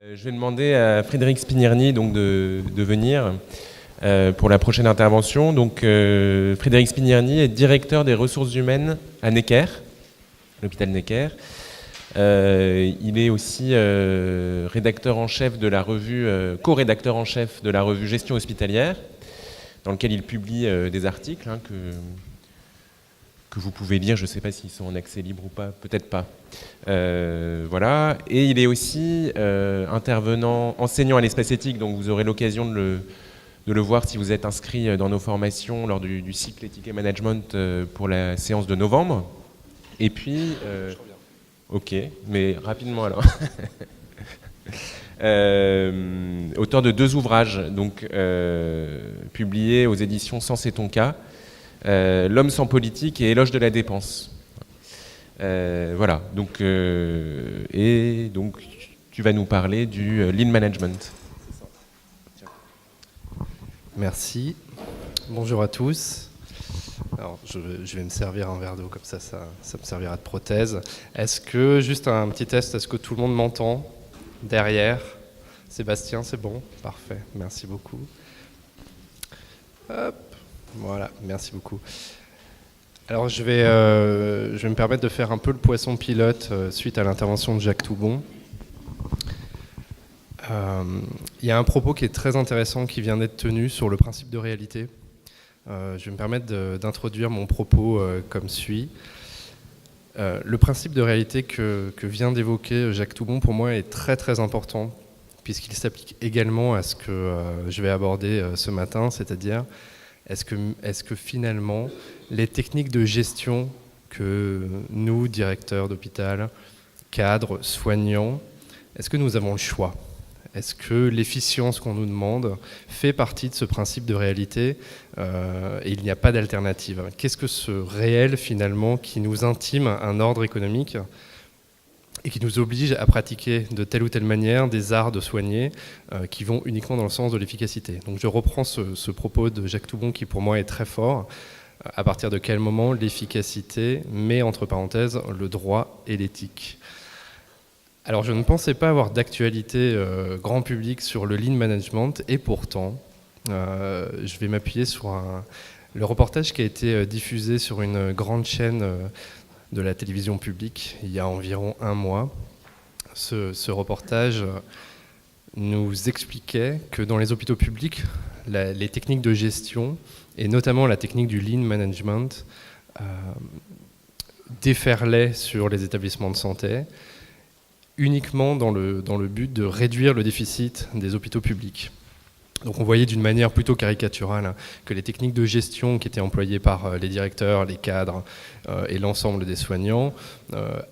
Je vais demander à Frédéric Spignierny donc de venir pour la prochaine intervention. Donc, Frédéric Spignierny est directeur des ressources humaines à Necker, l'hôpital Necker. Il est aussi rédacteur en chef de la revue, co-rédacteur en chef de la revue Gestion hospitalière, dans lequel il publie des articles que vous pouvez lire. Je ne sais pas s'ils sont en accès libre ou pas, peut-être pas. Voilà. Et il est aussi intervenant, enseignant à l'espace éthique, donc vous aurez l'occasion de le voir si vous êtes inscrit dans nos formations lors du cycle éthique et management pour la séance de novembre. Et puis... ok, mais rapidement alors. Auteur de 2 ouvrages, donc publiés aux éditions Sens et ton cas, L'homme sans politique et Éloge de la dépense. Voilà, donc, et donc tu vas nous parler du lean management. Merci. Bonjour à tous. Alors, je vais me servir un verre d'eau, comme ça me servira de prothèse. Est-ce que, juste un petit test, est-ce que tout le monde m'entend derrière? Sébastien, c'est bon? Parfait, merci beaucoup. Hop, voilà, merci beaucoup. Alors, je vais me permettre de faire un peu le poisson pilote suite à l'intervention de Jacques Toubon. Il y a un propos qui est très intéressant qui vient d'être tenu sur le principe de réalité. Je vais me permettre d'introduire mon propos comme suit. Le principe de réalité que vient d'évoquer Jacques Toubon, pour moi, est très très important, puisqu'il s'applique également à ce que je vais aborder ce matin, c'est-à-dire est-ce que finalement les techniques de gestion que nous, directeurs d'hôpital, cadres, soignants, est-ce que nous avons le choix ? Est-ce que l'efficience qu'on nous demande fait partie de ce principe de réalité et il n'y a pas d'alternative? Qu'est-ce que ce réel finalement qui nous intime un ordre économique et qui nous oblige à pratiquer de telle ou telle manière des arts de soigner qui vont uniquement dans le sens de l'efficacité? Donc je reprends ce propos de Jacques Toubon qui pour moi est très fort. À partir de quel moment l'efficacité met entre parenthèses le droit et l'éthique? Alors je ne pensais pas avoir d'actualité grand public sur le lean management et pourtant je vais m'appuyer sur le reportage qui a été diffusé sur une grande chaîne de la télévision publique il y a environ 1 mois. Ce reportage nous expliquait que dans les hôpitaux publics, les techniques de gestion et notamment la technique du lean management déferlaient sur les établissements de santé uniquement dans le but de réduire le déficit des hôpitaux publics. Donc on voyait d'une manière plutôt caricaturale que les techniques de gestion qui étaient employées par les directeurs, les cadres et l'ensemble des soignants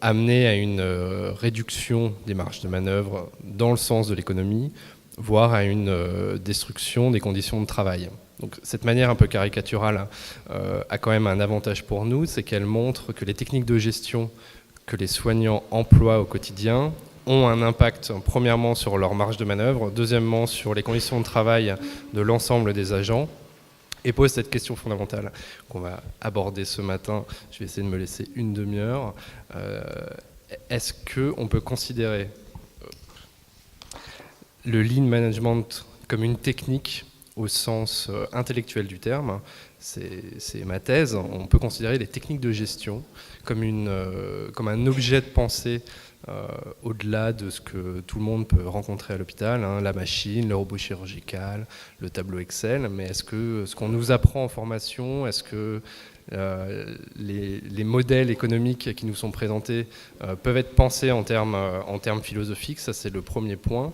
amenaient à une réduction des marges de manœuvre dans le sens de l'économie, voire à une destruction des conditions de travail. Donc cette manière un peu caricaturale a quand même un avantage pour nous, c'est qu'elle montre que les techniques de gestion que les soignants emploient au quotidien ont un impact, premièrement, sur leur marge de manœuvre, deuxièmement, sur les conditions de travail de l'ensemble des agents, et pose cette question fondamentale qu'on va aborder ce matin. Je vais essayer de me laisser une demi-heure. Est-ce qu'on peut considérer le lean management comme une technique au sens intellectuel du terme? C'est ma thèse. On peut considérer les techniques de gestion comme un objet de pensée au-delà de ce que tout le monde peut rencontrer à l'hôpital, la machine, le robot chirurgical, le tableau Excel. Mais est-ce que ce qu'on nous apprend en formation, est-ce que les modèles économiques qui nous sont présentés peuvent être pensés en termes philosophiques? Ça, c'est le premier point.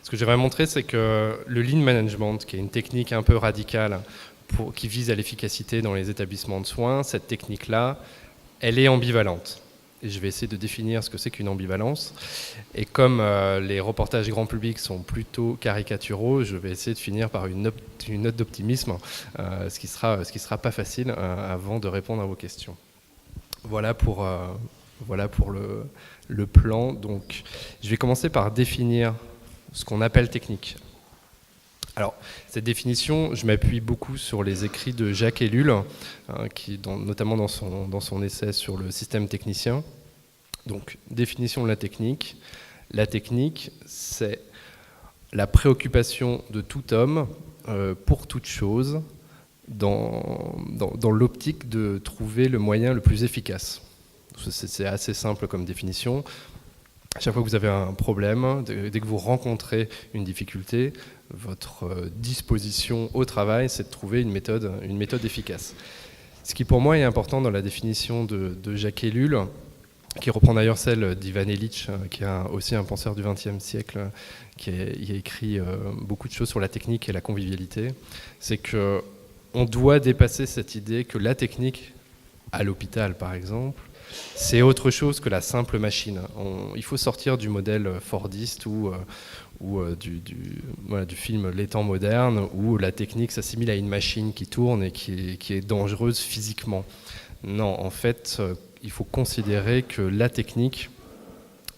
Ce que j'aimerais montrer, c'est que le lean management, qui est une technique un peu radicale qui vise à l'efficacité dans les établissements de soins, cette technique-là, elle est ambivalente. Et je vais essayer de définir ce que c'est qu'une ambivalence. Et comme les reportages grand public sont plutôt caricaturaux, je vais essayer de finir par une note d'optimisme, ce qui sera pas facile avant de répondre à vos questions. Voilà pour le plan. Donc, je vais commencer par définir ce qu'on appelle technique. Alors, cette définition, je m'appuie beaucoup sur les écrits de Jacques Ellul, notamment dans son essai sur le système technicien. Donc, définition de la technique. La technique, c'est la préoccupation de tout homme pour toute chose dans l'optique de trouver le moyen le plus efficace. C'est assez simple comme définition. À chaque fois que vous avez un problème, dès que vous rencontrez une difficulté, votre disposition au travail, c'est de trouver une méthode efficace. Ce qui pour moi est important dans la définition de Jacques Ellul, qui reprend d'ailleurs celle d'Ivan Illich, qui est aussi un penseur du XXe siècle, qui a écrit beaucoup de choses sur la technique et la convivialité, c'est qu'on doit dépasser cette idée que la technique, à l'hôpital par exemple, c'est autre chose que la simple machine. Il faut sortir du modèle fordiste ou du film Les temps modernes, où la technique s'assimile à une machine qui tourne et qui est dangereuse physiquement. Non, en fait, il faut considérer que la technique,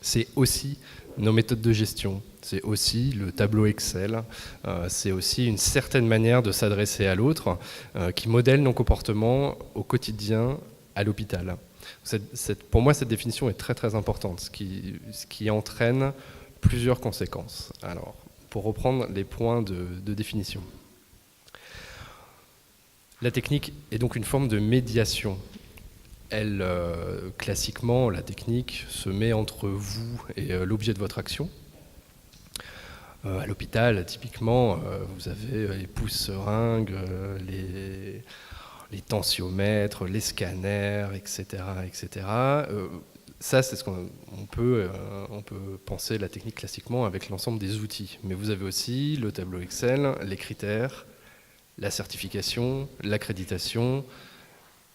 c'est aussi nos méthodes de gestion, c'est aussi le tableau Excel, c'est aussi une certaine manière de s'adresser à l'autre qui modèle nos comportements au quotidien à l'hôpital. Pour moi, cette définition est très très importante, ce qui entraîne plusieurs conséquences. Alors, pour reprendre les points de définition. La technique est donc une forme de médiation. Classiquement, la technique se met entre vous et l'objet de votre action. À l'hôpital, typiquement, vous avez les pouces-seringues, les tensiomètres, les scanners, etc. etc. Ça, c'est ce qu'on peut penser la technique classiquement avec l'ensemble des outils. Mais vous avez aussi le tableau Excel, les critères, la certification, l'accréditation,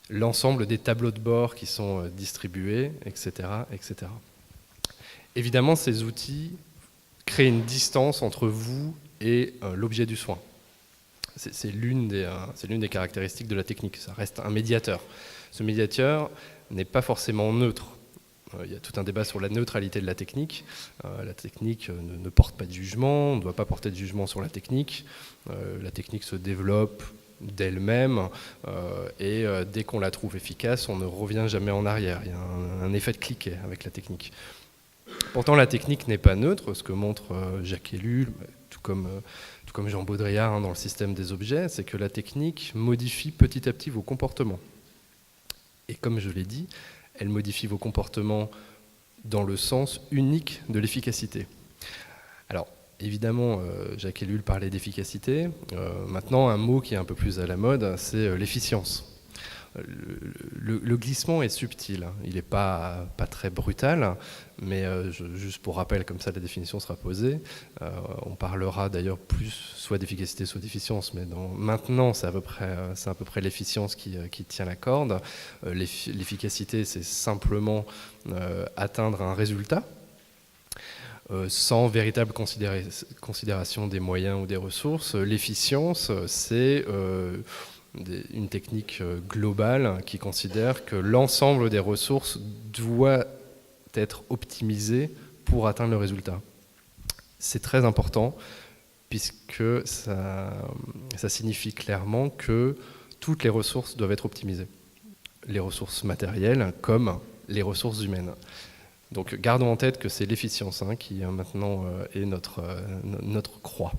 l'ensemble des tableaux de bord qui sont distribués, etc., etc. Évidemment, ces outils créent une distance entre vous et l'objet du soin. C'est l'une des caractéristiques de la technique. Ça reste un médiateur. Ce médiateur n'est pas forcément neutre. Il y a tout un débat sur la neutralité de la technique. La technique ne porte pas de jugement, on ne doit pas porter de jugement sur la technique. La technique se développe d'elle-même et dès qu'on la trouve efficace, on ne revient jamais en arrière. Il y a un effet de cliquet avec la technique. Pourtant, la technique n'est pas neutre, ce que montre Jacques Ellul, tout comme Jean Baudrillard dans le système des objets, c'est que la technique modifie petit à petit vos comportements. Et comme je l'ai dit, elle modifie vos comportements dans le sens unique de l'efficacité. Alors, évidemment, Jacques Ellul parlait d'efficacité. Maintenant, un mot qui est un peu plus à la mode, c'est l'efficience. Le glissement est subtil, il n'est pas très brutal, mais juste pour rappel, comme ça la définition sera posée, on parlera d'ailleurs plus soit d'efficacité soit d'efficience, mais maintenant c'est à peu près l'efficience qui tient la corde. L'efficacité, c'est simplement atteindre un résultat, sans véritable considération des moyens ou des ressources. L'efficience, c'est une technique globale qui considère que l'ensemble des ressources doit être optimisé pour atteindre le résultat. C'est très important puisque ça signifie clairement que toutes les ressources doivent être optimisées. Les ressources matérielles comme les ressources humaines. Donc gardons en tête que c'est l'efficience qui maintenant est notre croix.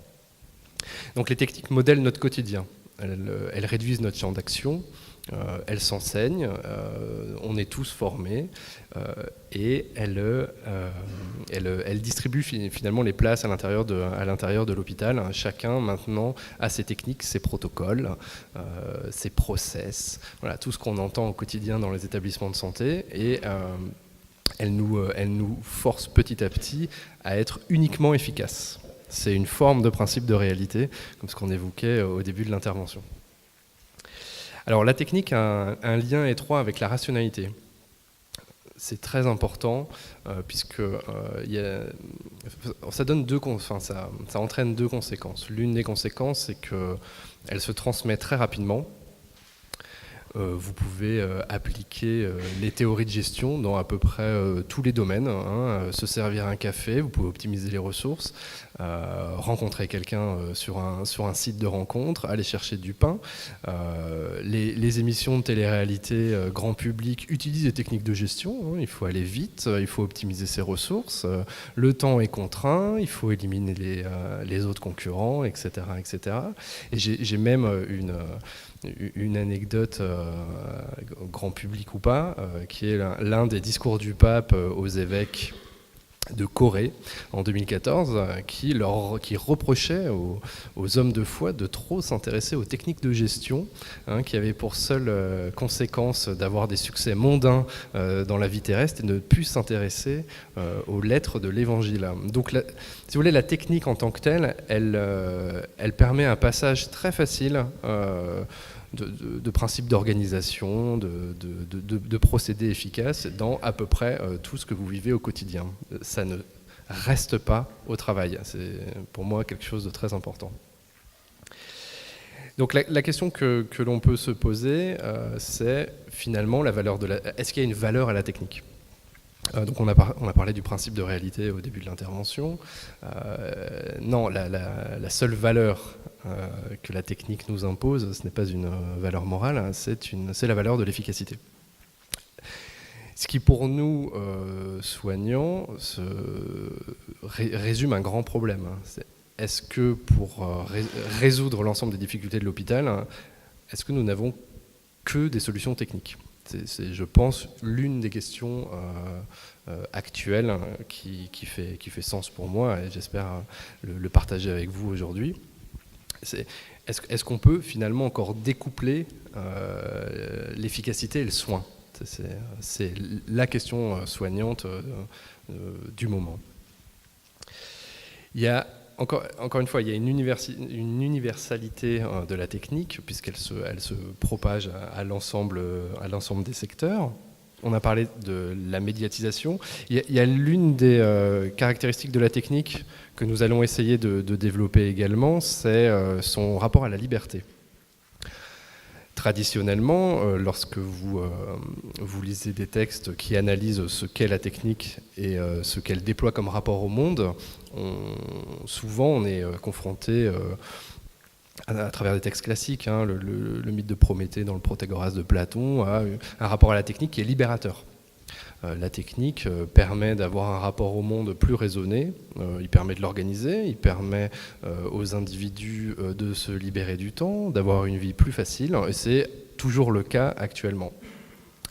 Donc les techniques modèlent notre quotidien. Elles réduisent notre champ d'action, elles s'enseignent, on est tous formés et elles distribuent finalement les places à l'intérieur de l'hôpital. Chacun maintenant a ses techniques, ses protocoles, ses process, voilà, tout ce qu'on entend au quotidien dans les établissements de santé et elles nous forcent petit à petit à être uniquement efficaces. C'est une forme de principe de réalité, comme ce qu'on évoquait au début de l'intervention. Alors la technique a un lien étroit avec la rationalité. C'est très important puisque ça entraîne deux conséquences. L'une des conséquences, c'est qu'elle se transmet très rapidement. Vous pouvez appliquer les théories de gestion dans à peu près tous les domaines. Se servir un café, vous pouvez optimiser les ressources, rencontrer quelqu'un sur un site de rencontre, aller chercher du pain. Les émissions de télé-réalité grand public utilisent des techniques de gestion. Il faut aller vite, il faut optimiser ses ressources. Le temps est contraint, il faut éliminer les autres concurrents, etc. etc. Et j'ai même une anecdote, grand public ou pas, qui est l'un des discours du pape aux évêques de Corée en 2014, qui reprochait aux hommes de foi de trop s'intéresser aux techniques de gestion, qui avaient pour seule conséquence d'avoir des succès mondains dans la vie terrestre et ne plus s'intéresser aux lettres de l'Évangile. Donc, si vous voulez, la technique en tant que telle, elle permet un passage très facile de principes d'organisation, de procédés efficaces dans à peu près tout ce que vous vivez au quotidien. Ça ne reste pas au travail. C'est pour moi quelque chose de très important. Donc la question que l'on peut se poser, c'est finalement la valeur est-ce qu'il y a une valeur à la technique ? Donc on a parlé du principe de réalité au début de l'intervention. Non, la seule valeur que la technique nous impose, ce n'est pas une valeur morale, c'est la valeur de l'efficacité. Ce qui pour nous, soignants, résume un grand problème. Est-ce que pour résoudre l'ensemble des difficultés de l'hôpital, est-ce que nous n'avons que des solutions techniques ? C'est, je pense, l'une des questions actuelles qui fait sens pour moi, et j'espère le partager avec vous aujourd'hui. Est-ce qu'on peut finalement encore découpler l'efficacité et le soin ? C'est la question soignante du moment. Il y a encore une fois, il y a une universalité de la technique, puisqu'elle se propage à l'ensemble des secteurs. On a parlé de la médiatisation. Il y a l'une des caractéristiques de la technique que nous allons essayer de développer également, c'est son rapport à la liberté. Traditionnellement, lorsque vous lisez des textes qui analysent ce qu'est la technique et ce qu'elle déploie comme rapport au monde, souvent on est confronté à travers des textes classiques, le mythe de Prométhée dans le Protagoras de Platon, à un rapport à la technique qui est libérateur. La technique permet d'avoir un rapport au monde plus raisonné, il permet de l'organiser, il permet aux individus de se libérer du temps, d'avoir une vie plus facile, et c'est toujours le cas actuellement.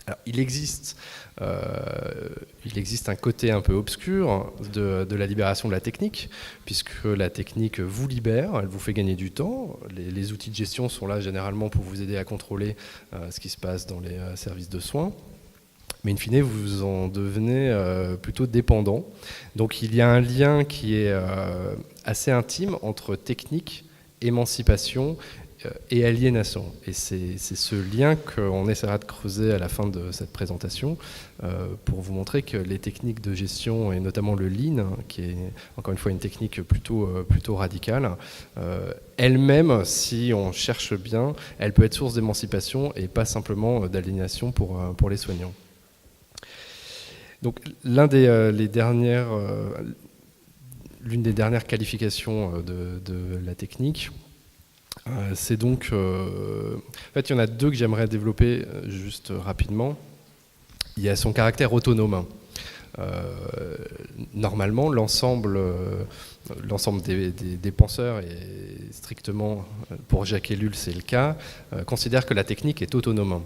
Alors, il existe un côté un peu obscur de la libération de la technique, puisque la technique vous libère, elle vous fait gagner du temps. Les outils de gestion sont là généralement pour vous aider à contrôler ce qui se passe dans les services de soins. Mais in fine, vous en devenez plutôt dépendant. Donc il y a un lien qui est assez intime entre technique, émancipation et aliénation. Et c'est ce lien qu'on essaiera de creuser à la fin de cette présentation pour vous montrer que les techniques de gestion, et notamment le Lean, qui est encore une fois une technique plutôt radicale, elle-même, si on cherche bien, elle peut être source d'émancipation et pas simplement d'aliénation pour les soignants. Donc l'une des dernières qualifications de la technique, c'est donc... en fait, il y en a deux que j'aimerais développer juste rapidement. Il y a son caractère autonome. Normalement, l'ensemble des penseurs, et strictement pour Jacques Ellul c'est le cas, considèrent que la technique est autonome.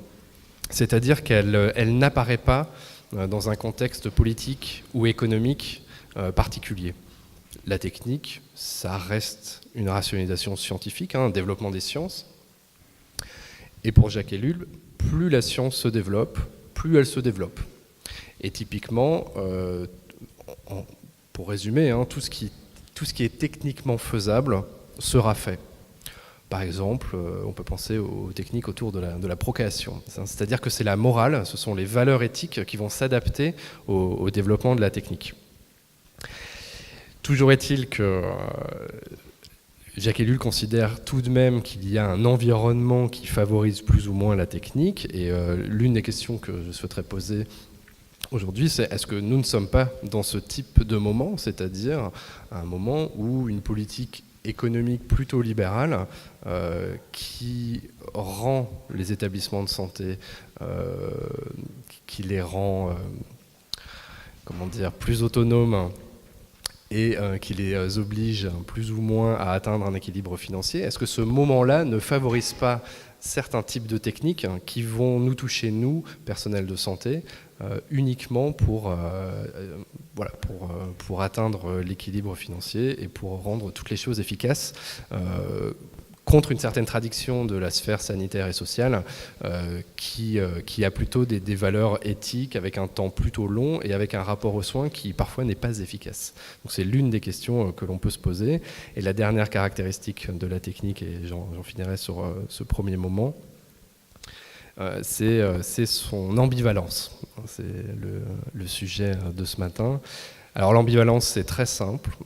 C'est-à-dire qu'elle n'apparaît pas dans un contexte politique ou économique particulier. La technique, ça reste une rationalisation scientifique, un développement des sciences. Et pour Jacques Ellul, plus la science se développe, plus elle se développe. Et typiquement, pour résumer, tout ce qui est techniquement faisable sera fait. Par exemple, on peut penser aux techniques autour de la procréation. C'est-à-dire que c'est la morale, ce sont les valeurs éthiques qui vont s'adapter au développement de la technique. Toujours est-il que Jacques Ellul considère tout de même qu'il y a un environnement qui favorise plus ou moins la technique. Et l'une des questions que je souhaiterais poser aujourd'hui, c'est est-ce que nous ne sommes pas dans ce type de moment, c'est-à-dire un moment où une politique économique plutôt libérale qui rend les établissements de santé, qui les rend plus autonomes et qui les oblige plus ou moins à atteindre un équilibre financier, est-ce que ce moment-là ne favorise pas certains types de techniques qui vont nous toucher, nous, personnel de santé, uniquement pour atteindre l'équilibre financier et pour rendre toutes les choses efficaces contre une certaine tradition de la sphère sanitaire et sociale qui a plutôt des valeurs éthiques avec un temps plutôt long et avec un rapport aux soins qui parfois n'est pas efficace. Donc c'est l'une des questions que l'on peut se poser. Et la dernière caractéristique de la technique, et j'en finirai sur ce premier moment, c'est son ambivalence. C'est le sujet de ce matin. Alors l'ambivalence, c'est très simple.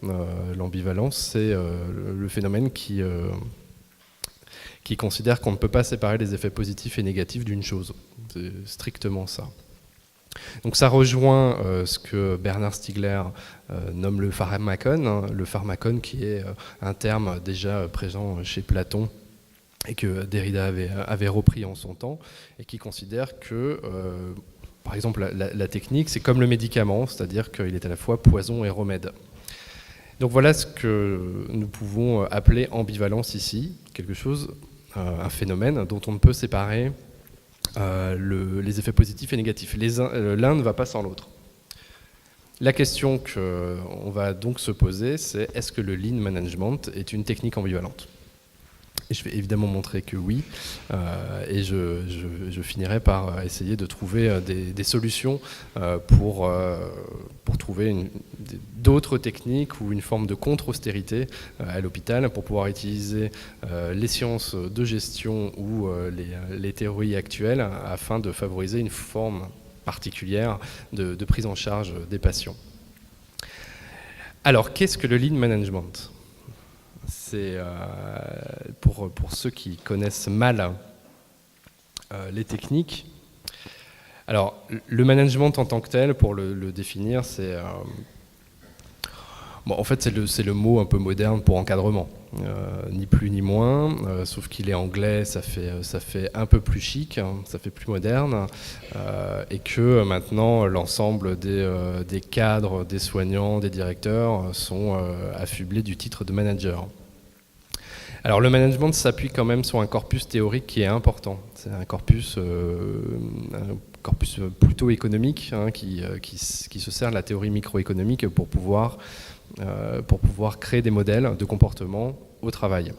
L'ambivalence, c'est le phénomène qui considère qu'on ne peut pas séparer les effets positifs et négatifs d'une chose. C'est strictement ça. Donc ça rejoint ce que Bernard Stiegler nomme le pharmakon, le pharmakon qui est un terme déjà présent chez Platon et que Derrida avait repris en son temps, et qui considère que, par exemple, la technique, c'est comme le médicament, c'est-à-dire qu'il est à la fois poison et remède. Donc voilà ce que nous pouvons appeler ambivalence ici, quelque chose, un phénomène dont on ne peut séparer les effets positifs et négatifs. L'un ne va pas sans l'autre. La question qu'on va donc se poser, c'est est-ce que le lean management est une technique ambivalente ? Et je vais évidemment montrer que oui, et je finirai par essayer de trouver des solutions pour trouver d'autres techniques ou une forme de contre-austérité à l'hôpital pour pouvoir utiliser les sciences de gestion ou les théories actuelles afin de favoriser une forme particulière de prise en charge des patients. Alors, qu'est-ce que le lean management ? C'est pour ceux qui connaissent mal les techniques. Alors, le management en tant que tel, pour le définir, c'est en fait c'est le mot un peu moderne pour encadrement, ni plus ni moins. Sauf qu'il est anglais, ça fait un peu plus chic, hein, ça fait plus moderne, et que maintenant l'ensemble des cadres, des soignants, des directeurs sont affublés du titre de manager. Alors le management s'appuie quand même sur un corpus théorique qui est important. C'est un corpus plutôt économique, hein, qui se sert de la théorie microéconomique pour pouvoir créer des modèles de comportement au travail.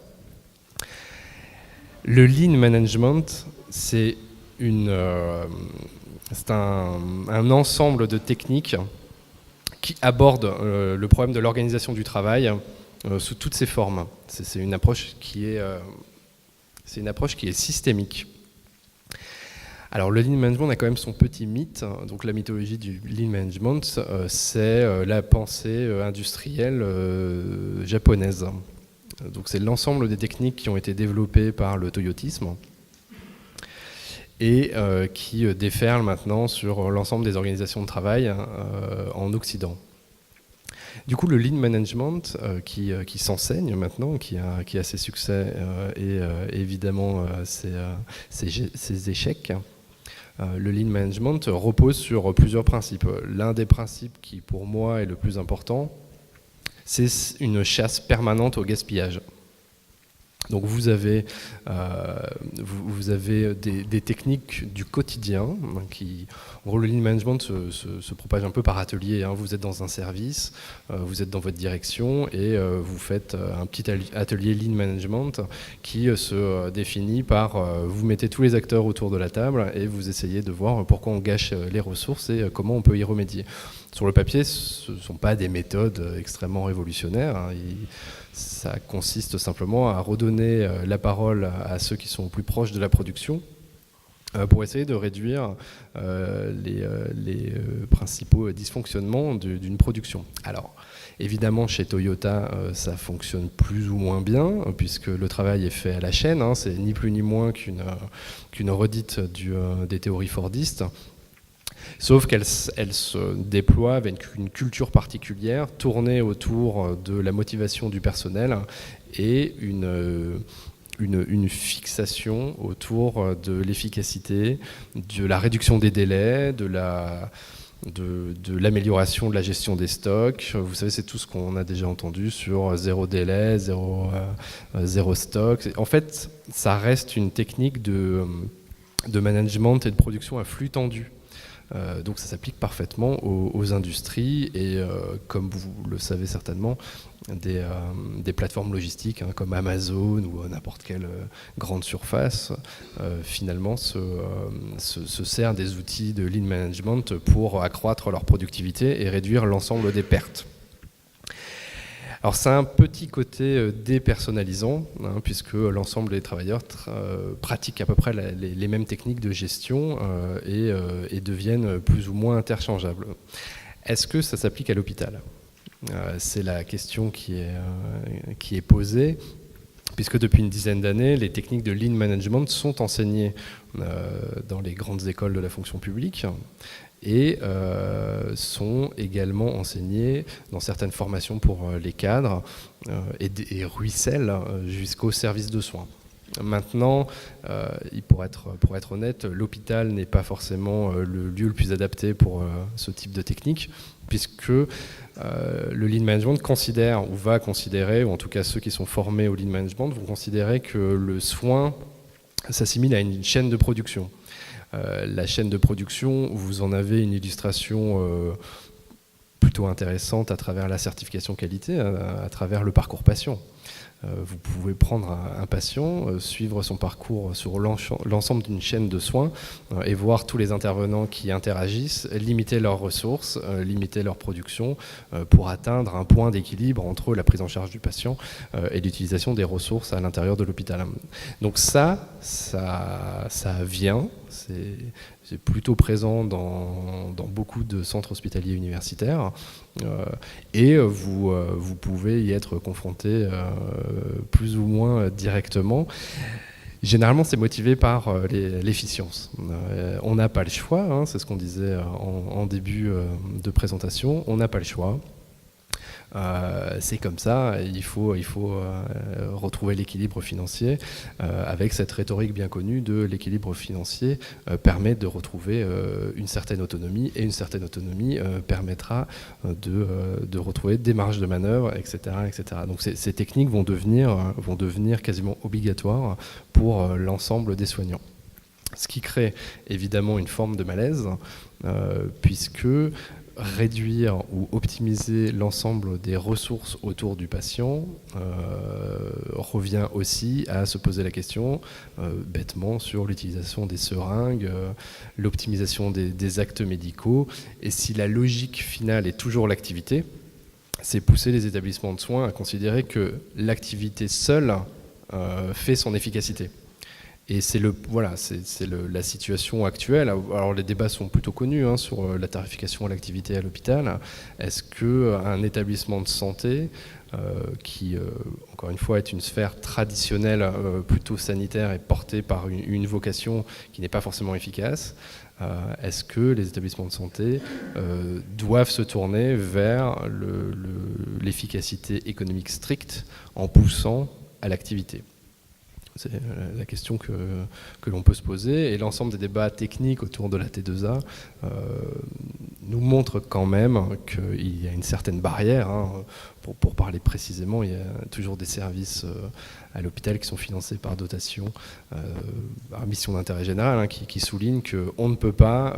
Le lean management, c'est un ensemble de techniques qui abordent le problème de l'organisation du travail sous toutes ses formes. C'est une approche qui est systémique. Alors le lean management a quand même son petit mythe. Donc la mythologie du lean management, c'est la pensée industrielle japonaise. Donc c'est l'ensemble des techniques qui ont été développées par le toyotisme et qui déferlent maintenant sur l'ensemble des organisations de travail en Occident. Du coup, le lean management qui s'enseigne maintenant, qui a ses succès et évidemment ses échecs, le lean management repose sur plusieurs principes. L'un des principes qui, pour moi, est le plus important, c'est une chasse permanente au gaspillage. Donc vous avez des techniques du quotidien qui, en gros, le lean management se propage un peu par atelier. Hein. Vous êtes dans un service, vous êtes dans votre direction et vous faites un petit atelier lean management qui se définit par vous mettez tous les acteurs autour de la table et vous essayez de voir pourquoi on gâche les ressources et comment on peut y remédier. Sur le papier, ce ne sont pas des méthodes extrêmement révolutionnaires. Hein. Ça consiste simplement à redonner la parole à ceux qui sont plus proches de la production pour essayer de réduire les principaux dysfonctionnements d'une production. Alors, évidemment, chez Toyota, ça fonctionne plus ou moins bien, puisque le travail est fait à la chaîne. C'est ni plus ni moins qu'une redite des théories fordistes. Sauf qu'elle se déploie avec une culture particulière, tournée autour de la motivation du personnel et une fixation autour de l'efficacité, de la réduction des délais, de l'amélioration de la gestion des stocks. Vous savez, c'est tout ce qu'on a déjà entendu sur zéro délai, zéro stock. En fait, ça reste une technique de management et de production à flux tendu. Donc ça s'applique parfaitement aux industries et comme vous le savez certainement, des plateformes logistiques comme Amazon ou n'importe quelle grande surface finalement se sert des outils de lean management pour accroître leur productivité et réduire l'ensemble des pertes. Alors c'est un petit côté dépersonnalisant, puisque l'ensemble des travailleurs pratiquent à peu près les mêmes techniques de gestion et deviennent plus ou moins interchangeables. Est-ce que ça s'applique à l'hôpital ? C'est la question qui est posée, puisque depuis une dizaine d'années, les techniques de lean management sont enseignées dans les grandes écoles de la fonction publique, et sont également enseignés dans certaines formations pour les cadres et ruissellent jusqu'au service de soins. Maintenant, pour être honnête, l'hôpital n'est pas forcément le lieu le plus adapté pour ce type de technique, puisque le lean management considère, ou va considérer, ou en tout cas ceux qui sont formés au lean management vont considérer que le soin s'assimile à une chaîne de production. La chaîne de production, vous en avez une illustration plutôt intéressante à travers la certification qualité, à travers le parcours patient. Vous pouvez prendre un patient, suivre son parcours sur l'ensemble d'une chaîne de soins et voir tous les intervenants qui interagissent, limiter leurs ressources, limiter leur production pour atteindre un point d'équilibre entre la prise en charge du patient et l'utilisation des ressources à l'intérieur de l'hôpital. Donc ça vient, c'est plutôt présent dans beaucoup de centres hospitaliers universitaires et vous pouvez y être confronté plus ou moins directement. Généralement, c'est motivé par l'efficience. On n'a pas le choix, c'est ce qu'on disait en début de présentation, on n'a pas le choix. C'est comme ça, il faut retrouver l'équilibre financier avec cette rhétorique bien connue de l'équilibre financier permet de retrouver une certaine autonomie et une certaine autonomie permettra de retrouver des marges de manœuvre, etc. etc. Donc ces techniques vont devenir quasiment obligatoires pour l'ensemble des soignants. Ce qui crée évidemment une forme de malaise puisque réduire ou optimiser l'ensemble des ressources autour du patient revient aussi à se poser la question bêtement sur l'utilisation des seringues, l'optimisation des actes médicaux. Et si la logique finale est toujours l'activité, c'est pousser les établissements de soins à considérer que l'activité seule fait son efficacité. Et c'est la situation actuelle. Alors les débats sont plutôt connus sur la tarification à l'activité à l'hôpital. Est-ce qu'un établissement de santé, qui encore une fois est une sphère traditionnelle plutôt sanitaire et portée par une vocation qui n'est pas forcément efficace, est-ce que les établissements de santé doivent se tourner vers l'efficacité économique stricte en poussant à l'activité ? C'est la question que l'on peut se poser. Et l'ensemble des débats techniques autour de la T2A nous montrent quand même qu'il y a une certaine barrière. Pour parler précisément, il y a toujours des services à l'hôpital qui sont financés par dotation, par mission d'intérêt général, qui souligne qu'on ne peut pas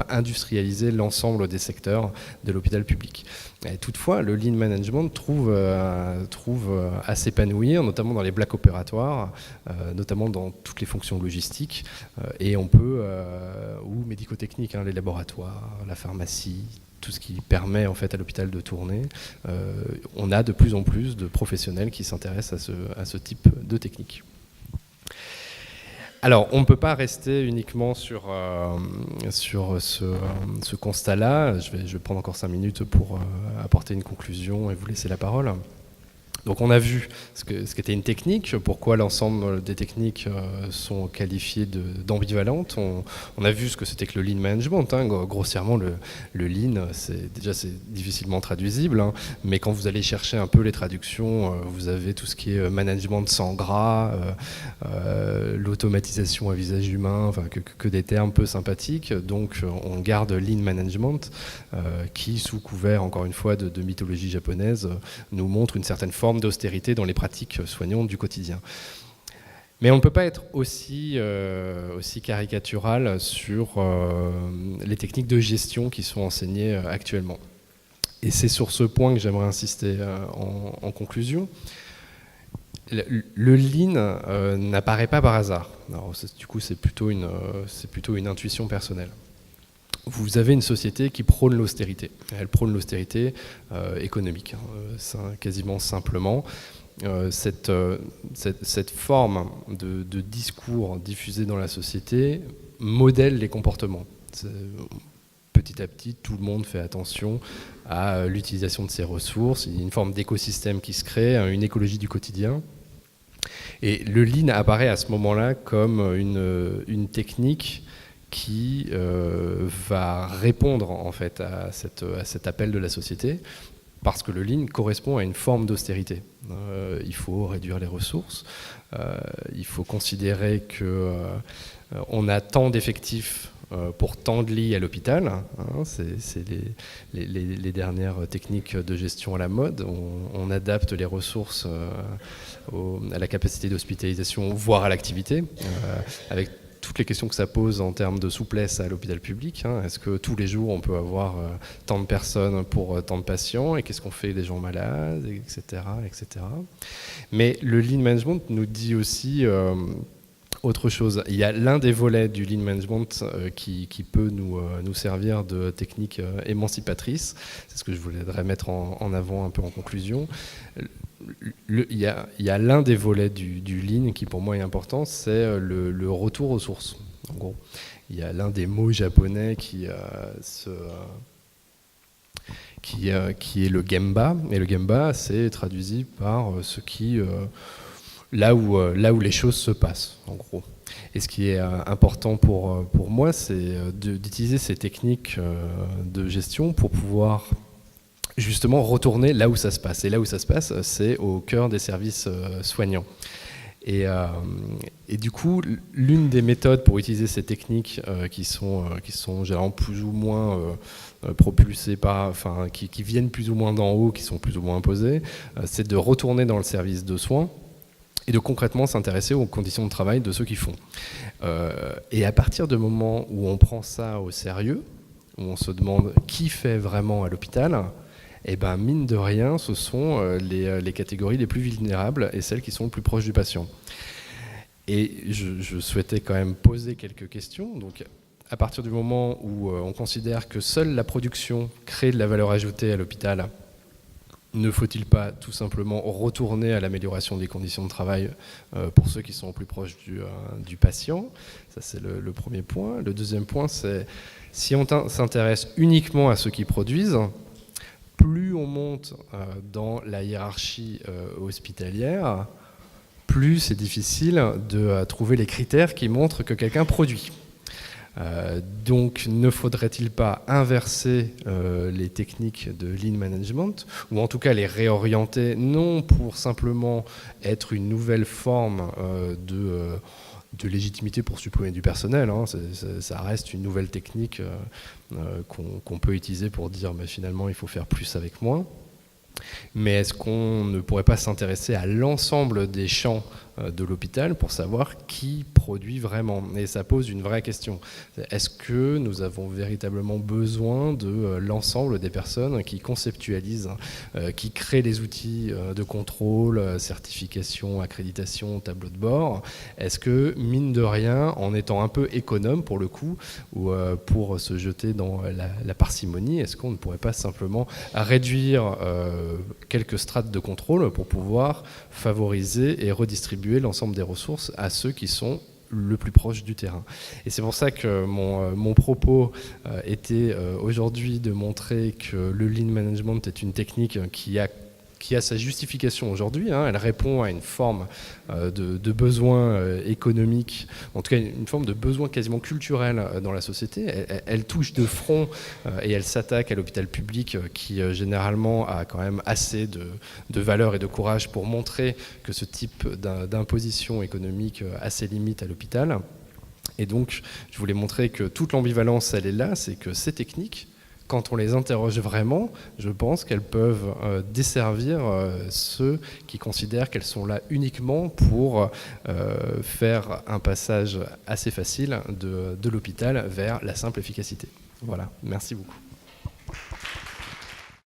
industrialiser l'ensemble des secteurs de l'hôpital public. Et toutefois, le lean management trouve à s'épanouir, notamment dans les blocs opératoires, notamment dans toutes les fonctions logistiques, et on peut, ou médico-techniques, les laboratoires, la pharmacie, tout ce qui permet en fait à l'hôpital de tourner. On a de plus en plus de professionnels qui s'intéressent à ce type de technique. Alors, on ne peut pas rester uniquement sur ce constat-là. Je vais prendre encore 5 minutes pour apporter une conclusion et vous laisser la parole. Donc on a vu ce qu'était une technique, pourquoi l'ensemble des techniques sont qualifiées d'ambivalentes. On a vu ce que c'était que le lean management. Grossièrement, le lean, c'est difficilement traduisible, mais quand vous allez chercher un peu les traductions, vous avez tout ce qui est management sans gras, l'automatisation à visage humain, enfin, que des termes peu sympathiques. Donc on garde lean management qui, sous couvert, encore une fois, de mythologie japonaise, nous montre une certaine forme d'austérité dans les pratiques soignantes du quotidien. Mais on ne peut pas être aussi caricatural sur les techniques de gestion qui sont enseignées actuellement. Et c'est sur ce point que j'aimerais insister en conclusion. Le lean n'apparaît pas par hasard. Alors, du coup, c'est plutôt une intuition personnelle. Vous avez une société qui prône l'austérité. Elle prône l'austérité économique, quasiment simplement. Cette forme de discours diffusé dans la société modèle les comportements. Petit à petit, tout le monde fait attention à l'utilisation de ses ressources. Il y a une forme d'écosystème qui se crée, une écologie du quotidien. Et le lean apparaît à ce moment-là comme une technique qui va répondre en fait à cet appel de la société, parce que le lean correspond à une forme d'austérité. Il faut réduire les ressources, il faut considérer qu'on a tant d'effectifs pour tant de lits à l'hôpital, c'est les dernières techniques de gestion à la mode. On adapte les ressources à la capacité d'hospitalisation, voire à l'activité, avec toutes les questions que ça pose en termes de souplesse à l'hôpital public. Est-ce que tous les jours on peut avoir tant de personnes pour tant de patients, et qu'est-ce qu'on fait des gens malades, etc., etc. Mais le lean management nous dit aussi autre chose. Il y a l'un des volets du lean management qui peut nous servir de technique émancipatrice. C'est ce que je voudrais mettre en avant un peu en conclusion. Il y a l'un des volets du lean qui pour moi est important, c'est le retour aux sources. En gros, il y a l'un des mots japonais qui est le gemba, et le gemba c'est traduit par ce qui là où les choses se passent, en gros. Et ce qui est important pour moi, c'est d'utiliser ces techniques de gestion pour pouvoir justement retourner là où ça se passe. Et là où ça se passe, c'est au cœur des services soignants. Et du coup, l'une des méthodes pour utiliser ces techniques qui sont généralement plus ou moins propulsées qui viennent plus ou moins d'en haut, qui sont plus ou moins imposées, c'est de retourner dans le service de soins et de concrètement s'intéresser aux conditions de travail de ceux qui font. Et à partir du moment où on prend ça au sérieux, où on se demande qui fait vraiment à l'hôpital, et ben mine de rien, ce sont les catégories les plus vulnérables et celles qui sont le plus proches du patient. Et je souhaitais quand même poser quelques questions. Donc, à partir du moment où on considère que seule la production crée de la valeur ajoutée à l'hôpital, ne faut-il pas tout simplement retourner à l'amélioration des conditions de travail pour ceux qui sont plus proches du patient? Ça, c'est le premier point. Le deuxième point, c'est si on s'intéresse uniquement à ceux qui produisent, plus on monte dans la hiérarchie hospitalière, plus c'est difficile de trouver les critères qui montrent que quelqu'un produit. Donc ne faudrait-il pas inverser les techniques de lean management, ou en tout cas les réorienter, non pour simplement être une nouvelle forme de légitimité pour supprimer du personnel, ça reste une nouvelle technique qu'on peut utiliser pour dire finalement il faut faire plus avec moins. Mais est-ce qu'on ne pourrait pas s'intéresser à l'ensemble des champs de l'hôpital pour savoir qui produit vraiment? Et ça pose une vraie question. Est-ce que nous avons véritablement besoin de l'ensemble des personnes qui conceptualisent, qui créent les outils de contrôle, certification, accréditation, tableau de bord? Est-ce que, mine de rien, en étant un peu économe pour le coup, ou pour se jeter dans la parcimonie, est-ce qu'on ne pourrait pas simplement réduire quelques strates de contrôle pour pouvoir favoriser et redistribuer l'ensemble des ressources à ceux qui sont le plus proche du terrain. Et c'est pour ça que mon propos était aujourd'hui de montrer que le lean management est une technique qui a sa justification aujourd'hui. Elle répond à une forme de besoin économique, en tout cas une forme de besoin quasiment culturel dans la société. Elle touche de front et elle s'attaque à l'hôpital public qui généralement a quand même assez de valeur et de courage pour montrer que ce type d'imposition économique a ses limites à l'hôpital. Et donc, je voulais montrer que toute l'ambivalence, elle est là, c'est que ces techniques, quand on les interroge vraiment, je pense qu'elles peuvent desservir ceux qui considèrent qu'elles sont là uniquement pour faire un passage assez facile de l'hôpital vers la simple efficacité. Voilà, merci beaucoup.